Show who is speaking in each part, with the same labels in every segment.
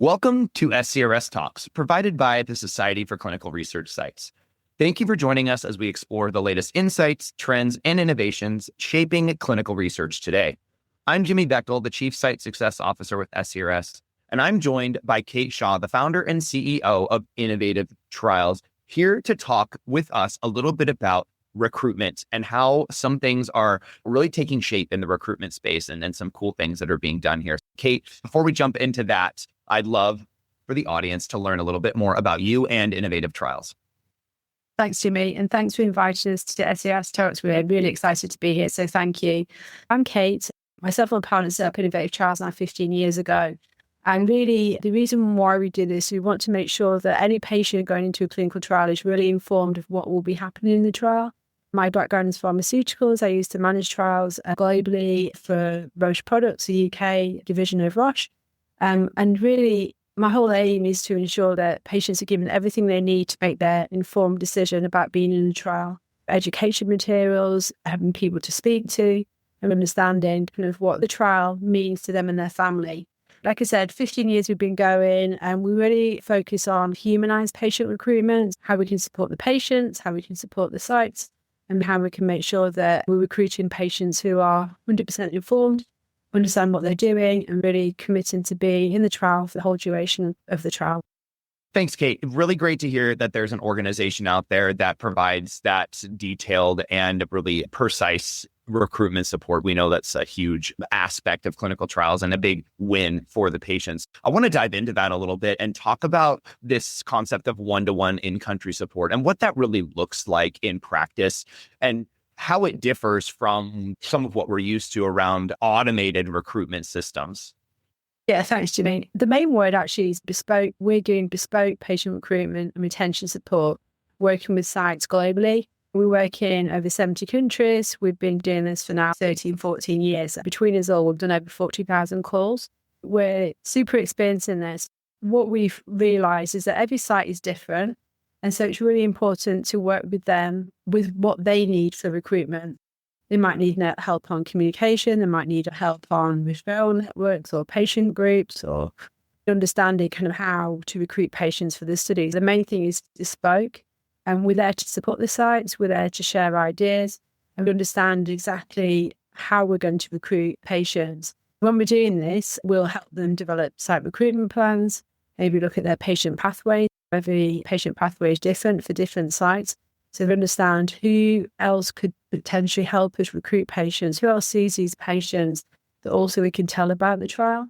Speaker 1: Welcome to SCRS Talks, provided by the Society for Clinical Research Sites. Thank you for joining us as we explore the latest insights, trends, and innovations shaping clinical research today. I'm Jimmy Bechtel, the Chief Site Success Officer with SCRS, and I'm joined by Kate Shaw, the founder and CEO of Innovative Trials, here to talk with us a little bit about recruitment and how some things are really taking shape in the recruitment space and some cool things that are being done here. Kate, before we jump into that, I'd love for the audience to learn a little bit more about you and Innovative Trials.
Speaker 2: Thanks, Jimmy, and thanks for inviting us to SCRS Talks. We're really excited to be here, so thank you. I'm Kate. Myself and my partner set up Innovative Trials now 15 years ago. And really, the reason why we do this, we want to make sure that any patient going into a clinical trial is really informed of what will be happening in the trial. My background is pharmaceuticals. I used to manage trials globally for Roche Products, the UK division of Roche. And really, my whole aim is to ensure that patients are given everything they need to make their informed decision about being in a trial. Education materials, having people to speak to, and understanding kind of what the trial means to them and their family. Like I said, 15 years we've been going, and we really focus on humanized patient recruitment, how we can support the patients, how we can support the sites, and how we can make sure that we're recruiting patients who are 100% informed, understand what they're doing, and really committing to be in the trial for the whole duration of the trial.
Speaker 1: Thanks, Kate. Really great to hear that there's an organization out there that provides that detailed and really precise recruitment support. We know that's a huge aspect of clinical trials and a big win for the patients. I want to dive into that a little bit and talk about this concept of one-to-one in-country support and what that really looks like in practice and how it differs from some of what we're used to around automated recruitment systems.
Speaker 2: Yeah, thanks, Jimmy. The main word actually is bespoke. We're doing bespoke patient recruitment and retention support, working with sites globally. We work in over 70 countries. We've been doing this for now 13, 14 years. Between us all, we've done over 40,000 calls. We're super experienced in this. What we've realized is that every site is different. And so it's really important to work with them with what they need for recruitment. They might need help on communication. They might need help on referral networks or patient groups or understanding kind of how to recruit patients for the studies. The main thing is bespoke. And we're there to support the sites. We're there to share ideas and understand exactly how we're going to recruit patients. When we're doing this, we'll help them develop site recruitment plans, maybe look at their patient pathway. Every patient pathway is different for different sites. So we understand who else could potentially help us recruit patients, who else sees these patients that also we can tell about the trial.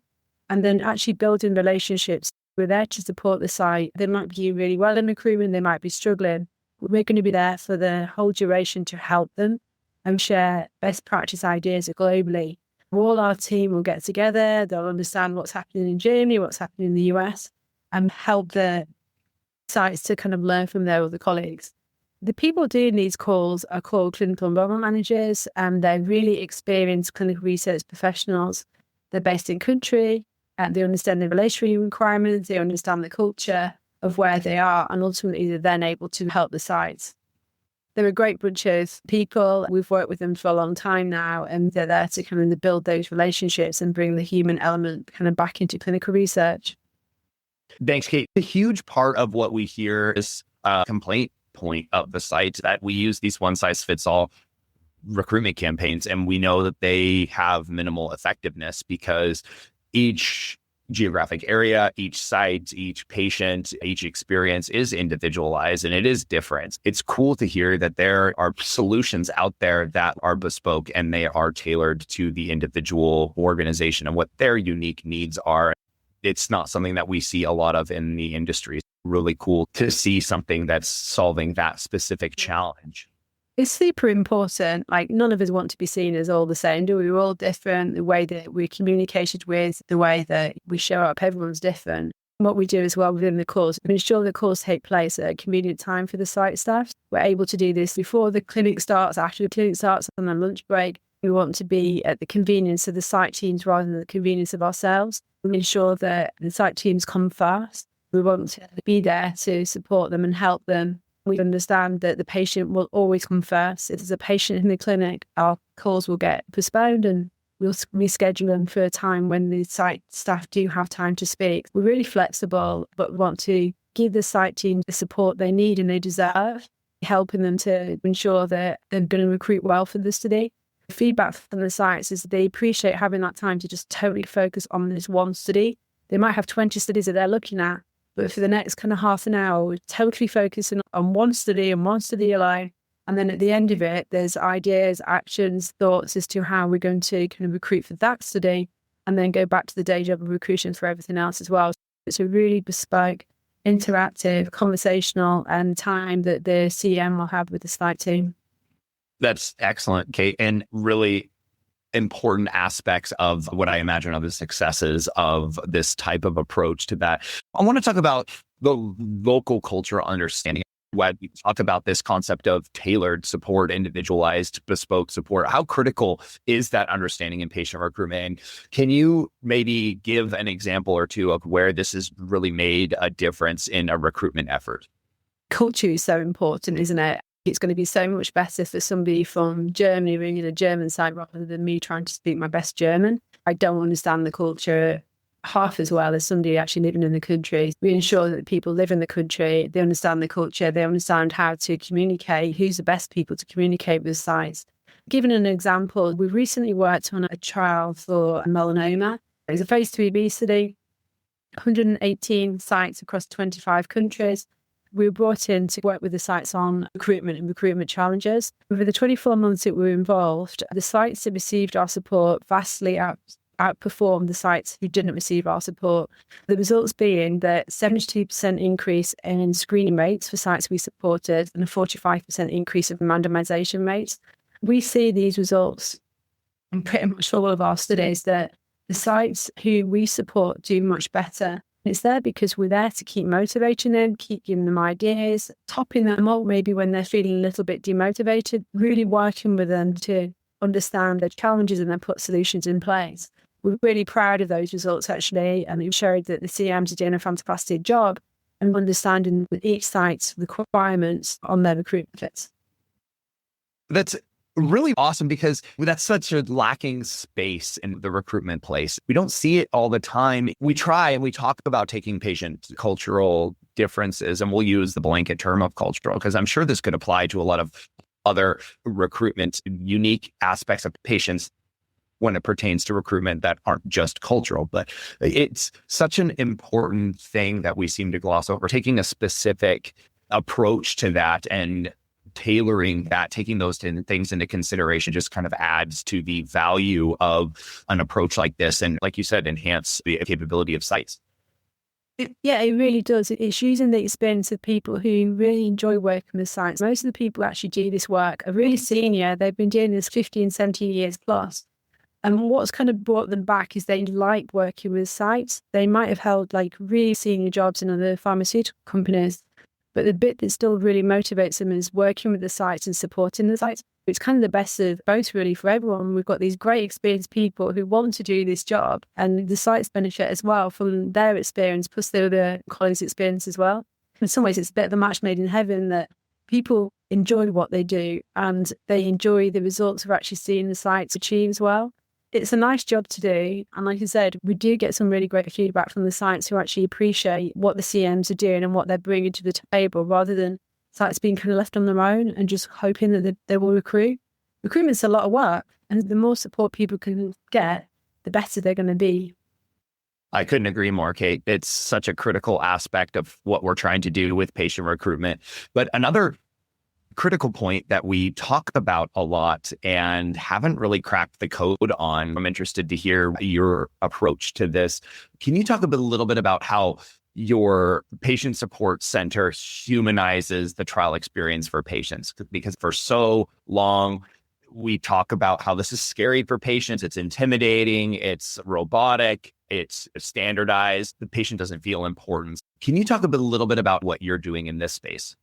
Speaker 2: And then actually building relationships. We're there to support the site. They might be doing really well in recruitment, they might be struggling. We're going to be there for the whole duration to help them and share best practice ideas globally. All our team will get together, they'll understand what's happening in Germany, what's happening in the US, and help the sites to kind of learn from their other colleagues. The people doing these calls are called clinical enrollment managers, and they're really experienced clinical research professionals. They're based in country, and they understand the regulatory requirements, they understand the culture of where they are, and ultimately they're then able to help the sites. They're a great bunch of people. We've worked with them for a long time now, and they're there to kind of build those relationships and bring the human element kind of back into clinical research.
Speaker 1: Thanks, Kate. A huge part of what we hear is a complaint point of the site that we use these one-size-fits-all recruitment campaigns, and we know that they have minimal effectiveness because each geographic area, each site, each patient, each experience is individualized and it is different. It's cool to hear that there are solutions out there that are bespoke and they are tailored to the individual organization and what their unique needs are. It's not something that we see a lot of in the industry. Really cool to see something that's solving that specific challenge.
Speaker 2: It's super important. Like, none of us want to be seen as all the same, do we? We're all different. The way that we're communicated with, the way that we show up, everyone's different. What we do as well within the course, we ensure the course take place at a convenient time for the site staff. We're able to do this before the clinic starts, after the clinic starts, on a lunch break. We want to be at the convenience of the site teams rather than the convenience of ourselves. We ensure that the site teams come first. We want to be there to support them and help them. We understand that the patient will always come first. If there's a patient in the clinic, our calls will get postponed and we'll reschedule them for a time when the site staff do have time to speak. We're really flexible, but want to give the site team the support they need and they deserve, helping them to ensure that they're going to recruit well for the study. Feedback from the sites is they appreciate having that time to just totally focus on this one study. They might have 20 studies that they're looking at, but for the next kind of half an hour, we're totally focusing on one study and one study alone. And then at the end of it, there's ideas, actions, thoughts as to how we're going to kind of recruit for that study and then go back to the day job of recruiting for everything else as well. It's a really bespoke, interactive, conversational and time that the CM will have with the site team.
Speaker 1: That's excellent, Kate, and really important aspects of what I imagine are the successes of this type of approach to that. I want to talk about the local cultural understanding. When we talk about this concept of tailored support, individualized, bespoke support, how critical is that understanding in patient recruitment? And can you maybe give an example or two of where this has really made a difference in a recruitment effort?
Speaker 2: Culture is so important, isn't it? It's going to be so much better for somebody from Germany ringing a German site rather than me trying to speak my best German. I don't understand the culture half as well as somebody actually living in the country. We ensure that people live in the country, they understand the culture, they understand how to communicate, who's the best people to communicate with sites. Given an example, we recently worked on a trial for melanoma. It was a phase 3B study, 118 sites across 25 countries. We were brought in to work with the sites on recruitment and recruitment challenges. Over the 24 months that we were involved, the sites that received our support vastly outperformed the sites who didn't receive our support. The results being that 72% increase in screening rates for sites we supported and a 45% increase in randomization rates. We see these results in pretty much all of our studies that the sites who we support do much better. It's there because we're there to keep motivating them, keep giving them ideas, topping them up maybe when they're feeling a little bit demotivated, really working with them to understand their challenges and then put solutions in place. We're really proud of those results actually, and it showed that the CMs are doing a fantastic job and understanding each site's requirements on their recruitment fits.
Speaker 1: That's really awesome because that's such a lacking space in the recruitment place. We don't see it all the time. We try and we talk about taking patient cultural differences, and we'll use the blanket term of cultural because I'm sure this could apply to a lot of other recruitment unique aspects of patients when it pertains to recruitment that aren't just cultural. But it's such an important thing that we seem to gloss over, taking a specific approach to that and tailoring that, taking those things into consideration just kind of adds to the value of an approach like this. And like you said, enhance the capability of sites.
Speaker 2: Yeah, it really does. It's using the experience of people who really enjoy working with sites. Most of the people who actually do this work are really senior. They've been doing this 15, 17 years plus. And what's kind of brought them back is they like working with sites. They might have held like really senior jobs in other pharmaceutical companies, but the bit that still really motivates them is working with the sites and supporting the sites. It's kind of the best of both really for everyone. We've got these great experienced people who want to do this job, and the sites benefit as well from their experience, plus the other colleagues' experience as well. In some ways, it's a bit of a match made in heaven that people enjoy what they do and they enjoy the results of actually seeing the sites achieve as well. It's a nice job to do. And like I said, we do get some really great feedback from the sites who actually appreciate what the CMs are doing and what they're bringing to the table rather than sites being kind of left on their own and just hoping that they will recruit. Recruitment's a lot of work, and the more support people can get, the better they're going to be.
Speaker 1: I couldn't agree more, Kate. It's such a critical aspect of what we're trying to do with patient recruitment. But another critical point that we talk about a lot and haven't really cracked the code on, I'm interested to hear your approach to this. Can you talk a little bit about how your patient support center humanizes the trial experience for patients? Because for so long, we talk about how this is scary for patients. It's intimidating. It's robotic. It's standardized. The patient doesn't feel important. Can you talk a little bit about what you're doing in this space?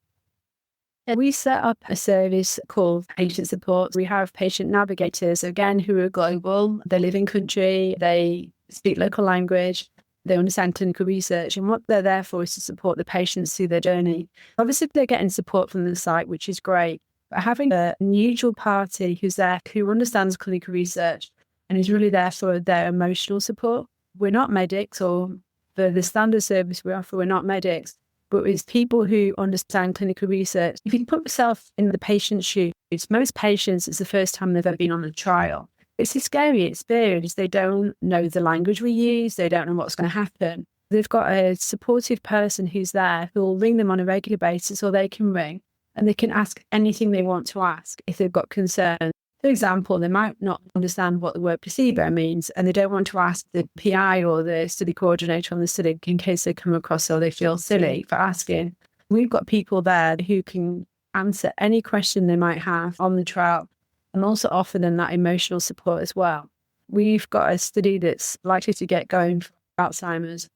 Speaker 2: We set up a service called Patient Support. We have patient navigators, again, who are global. They live in country. They speak local language. They understand clinical research. And what they're there for is to support the patients through their journey. Obviously, they're getting support from the site, which is great. But having a neutral party who's there, who understands clinical research and is really there for their emotional support. We're not medics, or for the standard service we offer, we're not medics, but it's people who understand clinical research. If you put yourself in the patient's shoes, most patients, it's the first time they've ever been on a trial. It's a scary experience. They don't know the language we use. They don't know what's going to happen. They've got a supportive person who's there who will ring them on a regular basis, or they can ring and they can ask anything they want to ask if they've got concerns. For example, they might not understand what the word placebo means, and they don't want to ask the PI or the study coordinator on the study in case they come across or they feel silly for asking. We've got people there who can answer any question they might have on the trial and also offer them that emotional support as well. We've got a study that's likely to get going for Alzheimer's,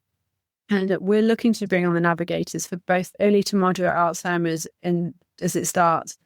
Speaker 2: and we're looking to bring on the navigators for both early to moderate Alzheimer's and as it starts.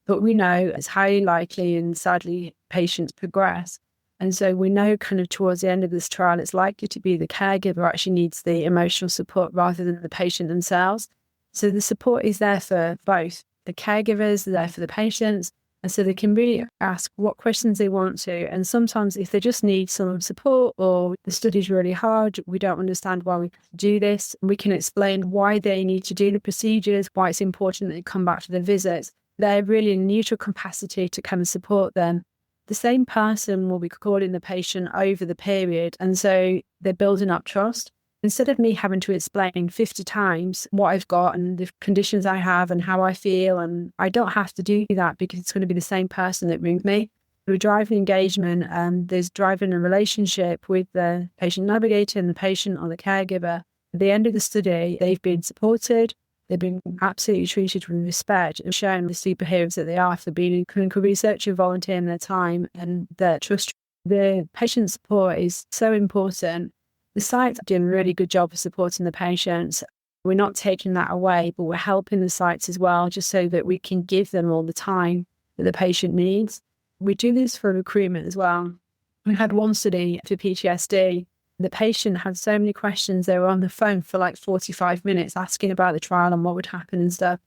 Speaker 2: But we know it's highly likely, and sadly, patients progress. And so we know kind of towards the end of this trial, it's likely to be the caregiver who actually needs the emotional support rather than the patient themselves. So the support is there for both. The caregivers are there for the patients. And so they can really ask what questions they want to. And sometimes if they just need some support, or the study's really hard, we don't understand why we do this, we can explain why they need to do the procedures, why it's important that they come back to the visits. They're really in neutral capacity to come and support them. The same person will be calling the patient over the period. And so they're building up trust. Instead of me having to explain 50 times what I've got and the conditions I have and how I feel, and I don't have to do that because it's going to be the same person that rings me. We're driving engagement, and there's driving a relationship with the patient navigator and the patient or the caregiver. At the end of the study, they've been supported. They've been absolutely treated with respect and shown the superheroes that they are for being in clinical research and volunteering their time and their trust. The patient support is so important. The site's doing a really good job of supporting the patients. We're not taking that away, but we're helping the sites as well, just so that we can give them all the time that the patient needs. We do this for recruitment as well. We had one study for PTSD. The patient had so many questions. They were on the phone for like 45 minutes asking about the trial and what would happen and stuff.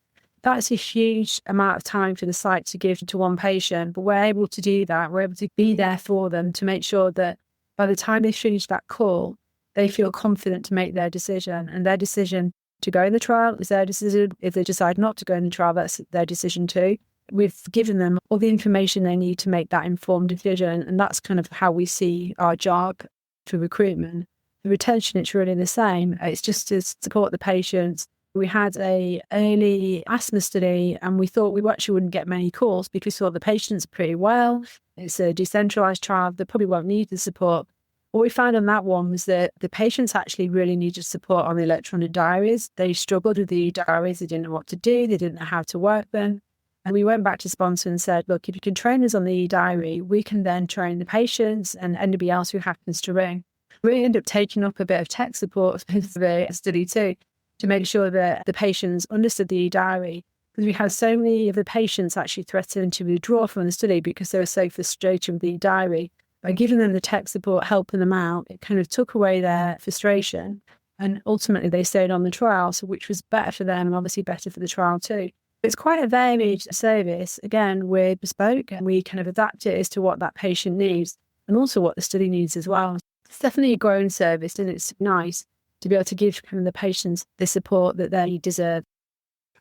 Speaker 2: That's a huge amount of time for the site to give to one patient, but we're able to do that. We're able to be there for them to make sure that by the time they finish that call, they feel confident to make their decision. And their decision to go in the trial is their decision. If they decide not to go in the trial, that's their decision too. We've given them all the information they need to make that informed decision. And that's kind of how we see our job for recruitment. The retention, it's really the same. It's just to support the patients. We had a early asthma study, and we thought we actually wouldn't get many calls because we saw the patients pretty well. It's a decentralized trial. They probably won't need the support. What we found on that one was that the patients actually really needed support on the electronic diaries. They struggled with the diaries. They didn't know what to do. They didn't know how to work them. And we went back to sponsor and said, look, if you can train us on the diary, we can then train the patients and anybody else who happens to ring. We ended up taking up a bit of tech support for the study too, to make sure that the patients understood the diary. Because we had so many of the patients actually threatening to withdraw from the study because they were so frustrated with the diary. By giving them the tech support, helping them out, it kind of took away their frustration. And ultimately they stayed on the trial, so which was better for them and obviously better for the trial too. It's quite a varied service. Again, we're bespoke and we kind of adapt it as to what that patient needs and also what the study needs as well. It's definitely a growing service, and it's nice to be able to give kind of the patients the support that they deserve.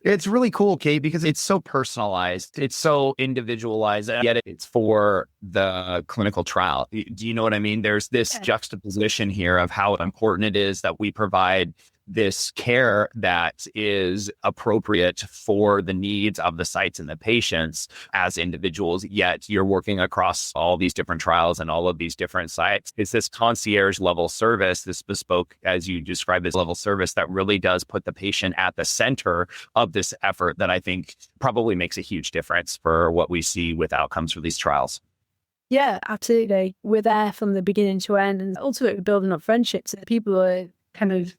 Speaker 1: It's really cool, Kate, because it's so personalized. It's so individualized. Yet it's for the clinical trial. Do you know what I mean? There's this juxtaposition here of how important it is that we provide this care that is appropriate for the needs of the sites and the patients as individuals, yet you're working across all these different trials and all of these different sites. It's this concierge level service, this bespoke, as you described, this level service that really does put the patient at the center of this effort that I think probably makes a huge difference for what we see with outcomes for these trials.
Speaker 2: Yeah, absolutely. We're there from the beginning to end, and ultimately building up friendships. People are kind of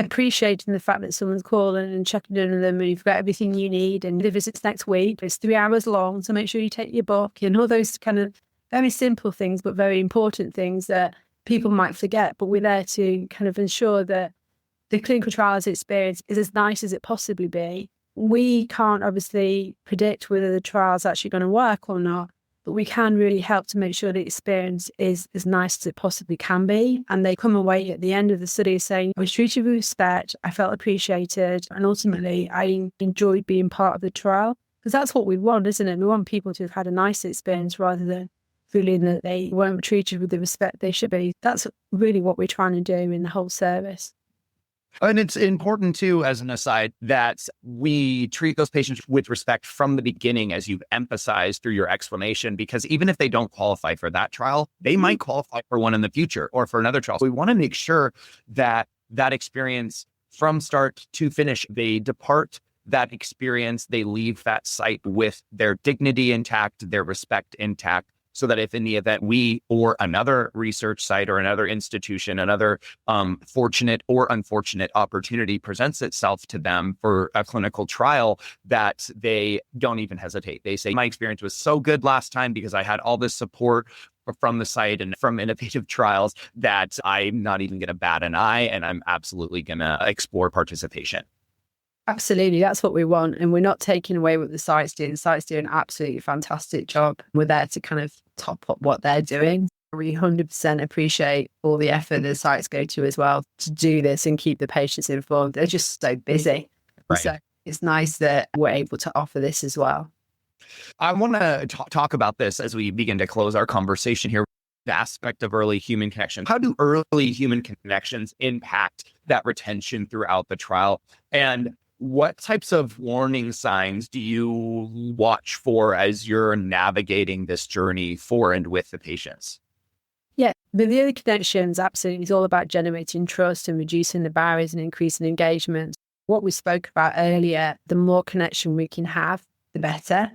Speaker 2: appreciating the fact that someone's calling and checking in on them and you've got everything you need, and the visit's next week. It's 3 hours long, so make sure you take your book and all those kind of very simple things, but very important things that people might forget. But we're there to kind of ensure that the clinical trials experience is as nice as it possibly be. We can't obviously predict whether the trial's actually going to work or not, but we can really help to make sure the experience is as nice as it possibly can be. And they come away at the end of the study saying, I was treated with respect, I felt appreciated, and ultimately I enjoyed being part of the trial. Because that's what we want, isn't it? We want people to have had a nice experience rather than feeling that they weren't treated with the respect they should be. That's really what we're trying to do in the whole service.
Speaker 1: And it's important too, as an aside, that we treat those patients with respect from the beginning, as you've emphasized through your explanation, because even if they don't qualify for that trial, they might qualify for one in the future or for another trial. So we want to make sure that that experience from start to finish, they depart that experience, they leave that site with their dignity intact, their respect intact, so that if in the event we or another research site or another institution, another fortunate or unfortunate opportunity presents itself to them for a clinical trial, that they don't even hesitate. They say, my experience was so good last time because I had all this support from the site and from Innovative Trials that I'm not even going to bat an eye, and I'm absolutely going to explore participation.
Speaker 2: Absolutely. That's what we want. And we're not taking away what the sites do. The sites do an absolutely fantastic job. We're there to kind of top up what they're doing. We 100% appreciate all the effort the sites go to as well to do this and keep the patients informed. They're just so busy.
Speaker 1: Right.
Speaker 2: So it's nice that we're able to offer this as well.
Speaker 1: I want to talk about this as we begin to close our conversation here. The aspect of early human connection. How do early human connections impact that retention throughout the trial? And what types of warning signs do you watch for as you're navigating this journey for and with the patients?
Speaker 2: Yeah, the early connections absolutely is all about generating trust and reducing the barriers and increasing engagement. What we spoke about earlier, the more connection we can have, the better.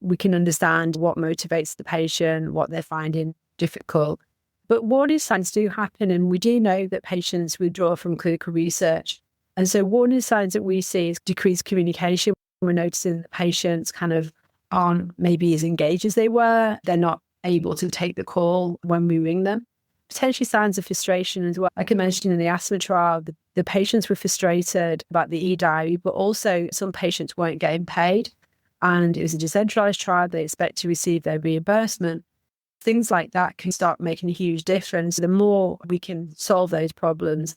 Speaker 2: We can understand what motivates the patient, what they're finding difficult. But warning signs do happen, and we do know that patients withdraw from clinical research. And so warning signs that we see is decreased communication. We're noticing that patients kind of aren't maybe as engaged as they were. They're not able to take the call when we ring them. Potentially signs of frustration as well. Like I mentioned in the asthma trial, the patients were frustrated about the e-diary, but also some patients weren't getting paid. And it was a decentralized trial. They expect to receive their reimbursement. Things like that can start making a huge difference. The more we can solve those problems,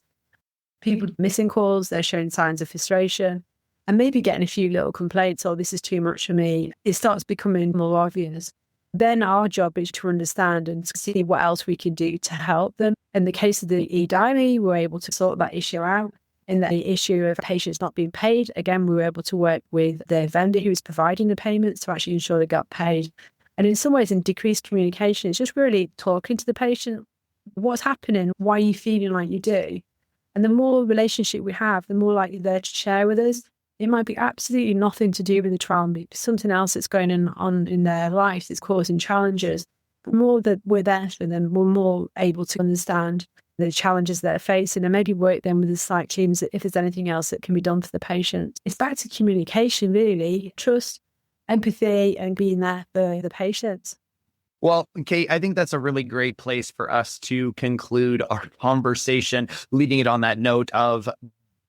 Speaker 2: people missing calls, they're showing signs of frustration, and maybe getting a few little complaints, oh, this is too much for me. It starts becoming more obvious. Then our job is to understand and see what else we can do to help them. In the case of the e-diary, we're able to sort that issue out. In the issue of patients not being paid, again, we were able to work with the vendor who was providing the payments to actually ensure they got paid. And in some ways, in decreased communication, it's just really talking to the patient. What's happening? Why are you feeling like you do? And the more relationship we have, the more likely they're to share with us. It might be absolutely nothing to do with the trial, maybe something else that's going on in their life that's causing challenges. The more that we're there for them, we're more able to understand the challenges they're facing and maybe work then with the site teams if there's anything else that can be done for the patient. It's back to communication, really, trust, empathy, and being there for the patients.
Speaker 1: Well, Kate, I think that's a really great place for us to conclude our conversation, leaving it on that note of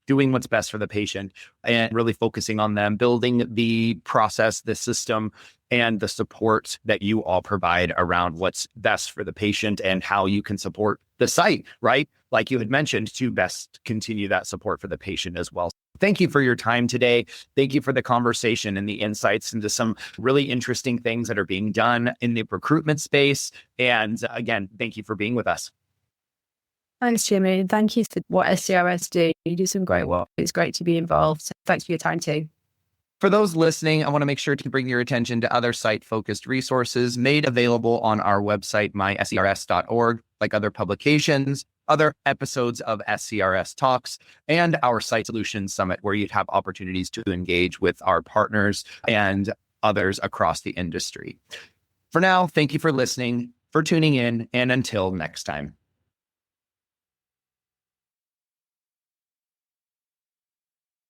Speaker 1: doing what's best for the patient and really focusing on them, building the process, the system, and the support that you all provide around what's best for the patient and how you can support the site, right? Like you had mentioned, to best continue that support for the patient as well. Thank you for your time today. Thank you for the conversation and the insights into some really interesting things that are being done in the recruitment space. And again, thank you for being with us.
Speaker 2: Thanks, Jimmy. And thank you for what SCRS do. You do some great work. It's great to be involved. So thanks for your time too.
Speaker 1: For those listening, I want to make sure to bring your attention to other site-focused resources made available on our website, myscrs.org, like other publications, other episodes of SCRS Talks, and our Site Solutions Summit, where you'd have opportunities to engage with our partners and others across the industry. For now, thank you for listening, for tuning in, and until next time.